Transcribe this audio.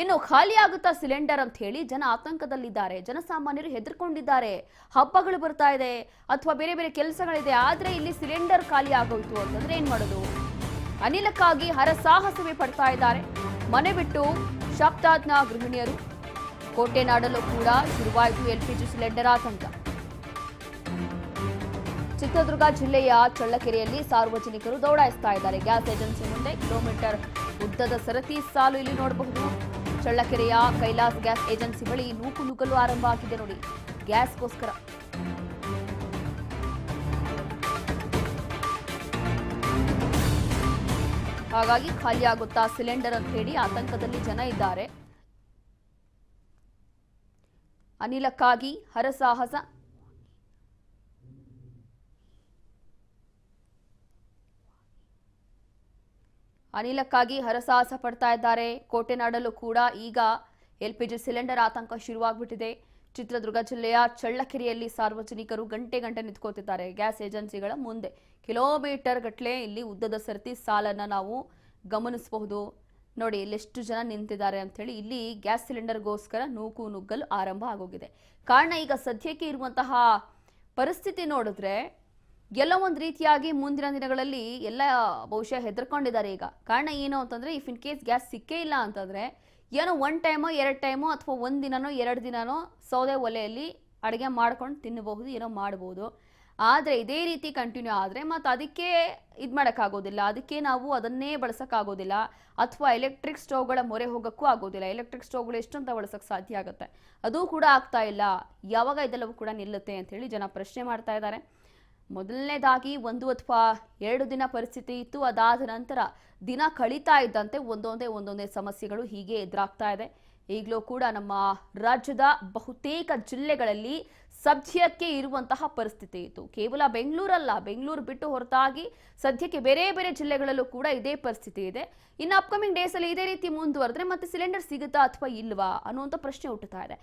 ಇನ್ನು ಖಾಲಿ ಆಗುತ್ತಾ ಸಿಲಿಂಡರ್ ಅಂತ ಹೇಳಿ ಜನ ಆತಂಕದಲ್ಲಿದ್ದಾರೆ. ಜನಸಾಮಾನ್ಯರು ಹೆದರ್ಕೊಂಡಿದ್ದಾರೆ. ಹಬ್ಬಗಳು ಬರ್ತಾ ಇದೆ ಅಥವಾ ಬೇರೆ ಬೇರೆ ಕೆಲಸಗಳಿದೆ, ಆದ್ರೆ ಇಲ್ಲಿ ಸಿಲಿಂಡರ್ ಖಾಲಿ ಆಗೋಯ್ತು ಅಂತಂದ್ರೆ ಏನ್ ಮಾಡೋದು? ಅನಿಲಕ್ಕಾಗಿ ಹರಸಾಹಸವೇ ಪಡ್ತಾ ಇದ್ದಾರೆ. ಮನೆ ಬಿಟ್ಟು ಶಬ್ದಾದ್ನ ಗೃಹಿಣಿಯರು. ಕೋಟೆನಾಡಲ್ಲೂ ಕೂಡ ಶುರುವಾಯಿತು LPG ಸಿಲಿಂಡರ್ ಆತಂಕ. ಚಿತ್ರದುರ್ಗ ಜಿಲ್ಲೆಯ ಚಳ್ಳಕೆರೆಯಲ್ಲಿ ಸಾರ್ವಜನಿಕರು ದೌಡಾಯಿಸ್ತಾ ಇದ್ದಾರೆ. ಗ್ಯಾಸ್ ಏಜೆನ್ಸಿ ಮುಂದೆ ಕಿಲೋಮೀಟರ್ ಉದ್ದದ ಸರತಿ ಸಾಲು ಇಲ್ಲಿ ನೋಡಬಹುದು. ಚಳ್ಳಕೆರೆಯ ಕೈಲಾಸ್ ಗ್ಯಾಸ್ ಏಜೆನ್ಸಿ ಬಳಿ ನೂಕು ನುಗ್ಗಲು ಆರಂಭ ಆಗಿದೆ ನೋಡಿ, ಗ್ಯಾಸ್ಗೋಸ್ಕರ. ಹಾಗಾಗಿ ಖಾಲಿ ಆಗುತ್ತಾ ಸಿಲಿಂಡರ್ ಅಂತ ಹೇಳಿ ಆತಂಕದಲ್ಲಿ ಜನ ಇದ್ದಾರೆ. ಅನಿಲಕ್ಕಾಗಿ ಹರಸಾಹಸ. ಅನಿಲಕ್ಕಾಗಿ ಹರಸಾಹಸ ಪಡ್ತಾ ಇದ್ದಾರೆ. ಕೋಟೆನಾಡಲ್ಲೂ ಕೂಡ ಈಗ LPG ಸಿಲಿಂಡರ್ ಆತಂಕ ಶುರುವಾಗ್ಬಿಟ್ಟಿದೆ. ಚಿತ್ರದುರ್ಗ ಜಿಲ್ಲೆಯ ಚಳ್ಳಕೆರೆಯಲ್ಲಿ ಸಾರ್ವಜನಿಕರು ಗಂಟೆ ನಿಂತ್ಕೋತಿದ್ದಾರೆ ಗ್ಯಾಸ್ ಏಜೆನ್ಸಿಗಳ ಮುಂದೆ. ಕಿಲೋಮೀಟರ್ ಗಟ್ಟಲೆ ಇಲ್ಲಿ ಉದ್ದದ ಸರತಿ ಸಾಲನ್ನ ನಾವು ಗಮನಿಸಬಹುದು ನೋಡಿ. ಇಲ್ಲೆಷ್ಟು ಜನ ನಿಂತಿದ್ದಾರೆ ಅಂತ ಹೇಳಿ. ಇಲ್ಲಿ ಗ್ಯಾಸ್ ಸಿಲಿಂಡರ್ಗೋಸ್ಕರ ನೂಕು ನುಗ್ಗಲು ಆರಂಭ ಆಗೋಗಿದೆ. ಕಾರಣ ಈಗ ಸದ್ಯಕ್ಕೆ ಇರುವಂತಹ ಪರಿಸ್ಥಿತಿ ನೋಡಿದ್ರೆ ಎಲ್ಲ ಒಂದು ರೀತಿಯಾಗಿ ಮುಂದಿನ ದಿನಗಳಲ್ಲಿ ಎಲ್ಲ ಬಹುಶಃ ಹೆದರ್ಕೊಂಡಿದ್ದಾರೆ ಈಗ. ಕಾರಣ ಏನು ಅಂತಂದ್ರೆ, ಇಫ್ ಇನ್ ಕೇಸ್ ಗ್ಯಾಸ್ ಸಿಕ್ಕೇ ಇಲ್ಲ ಅಂತಂದ್ರೆ ಏನೋ 1 ಟೈಮೋ 2 ಟೈಮೋ ಅಥವಾ 1 ದಿನನೋ 2 ದಿನನೋ ಸೌದೆ ಒಲೆಯಲ್ಲಿ ಅಡುಗೆ ಮಾಡ್ಕೊಂಡು ತಿನ್ನಬಹುದು, ಏನೋ ಮಾಡ್ಬೋದು. ಆದರೆ ಇದೇ ರೀತಿ ಕಂಟಿನ್ಯೂ ಆದರೆ ಮತ್ತೆ ಅದಕ್ಕೆ ಇದು ಮಾಡೋಕ್ಕಾಗೋದಿಲ್ಲ, ಅದಕ್ಕೆ ನಾವು ಅದನ್ನೇ ಬಳಸೋಕ್ಕಾಗೋದಿಲ್ಲ. ಅಥವಾ ಎಲೆಕ್ಟ್ರಿಕ್ ಸ್ಟವ್ಗಳ ಮೊರೆ ಹೋಗೋಕ್ಕೂ ಆಗೋದಿಲ್ಲ. ಎಲೆಕ್ಟ್ರಿಕ್ ಸ್ಟವ್ಗಳು ಎಷ್ಟಂತ ಬಳಸೋಕ್ಕೆ ಸಾಧ್ಯ ಆಗುತ್ತೆ? ಅದು ಕೂಡ ಆಗ್ತಾ ಇಲ್ಲ. ಯಾವಾಗ ಇದೆಲ್ಲವೂ ಕೂಡ ನಿಲ್ಲುತ್ತೆ ಅಂತೇಳಿ ಜನ ಪ್ರಶ್ನೆ ಮಾಡ್ತಾ ಇದ್ದಾರೆ. ಮೊದಲನೇದಾಗಿ 1 ಅಥವಾ 2 ದಿನ ಪರಿಸ್ಥಿತಿ ಇತ್ತು. ಅದಾದ ನಂತರ ದಿನ ಕಳೀತಾ ಇದ್ದಂತೆ ಒಂದೊಂದೇ ಸಮಸ್ಯೆಗಳು ಹೀಗೆ ಎದುರಾಗ್ತಾ ಇದೆ. ಈಗಲೂ ಕೂಡ ನಮ್ಮ ರಾಜ್ಯದ ಬಹುತೇಕ ಜಿಲ್ಲೆಗಳಲ್ಲಿ ಸದ್ಯಕ್ಕೆ ಇರುವಂತಹ ಪರಿಸ್ಥಿತಿ ಇತ್ತು. ಕೇವಲ ಬೆಂಗಳೂರಲ್ಲ, ಬೆಂಗಳೂರು ಬಿಟ್ಟು ಹೊರತಾಗಿ ಸದ್ಯಕ್ಕೆ ಬೇರೆ ಬೇರೆ ಜಿಲ್ಲೆಗಳಲ್ಲೂ ಕೂಡ ಇದೇ ಪರಿಸ್ಥಿತಿ ಇದೆ. ಇನ್ನು ಅಪ್ಕಮಿಂಗ್ ಡೇಸ್ ಅಲ್ಲಿ ಇದೇ ರೀತಿ ಮುಂದುವರೆದ್ರೆ ಮತ್ತೆ ಸಿಲಿಂಡರ್ ಸಿಗುತ್ತಾ ಅಥವಾ ಇಲ್ವಾ ಅನ್ನುವಂಥ ಪ್ರಶ್ನೆ ಹುಟ್ಟುತ್ತಾ ಇದೆ.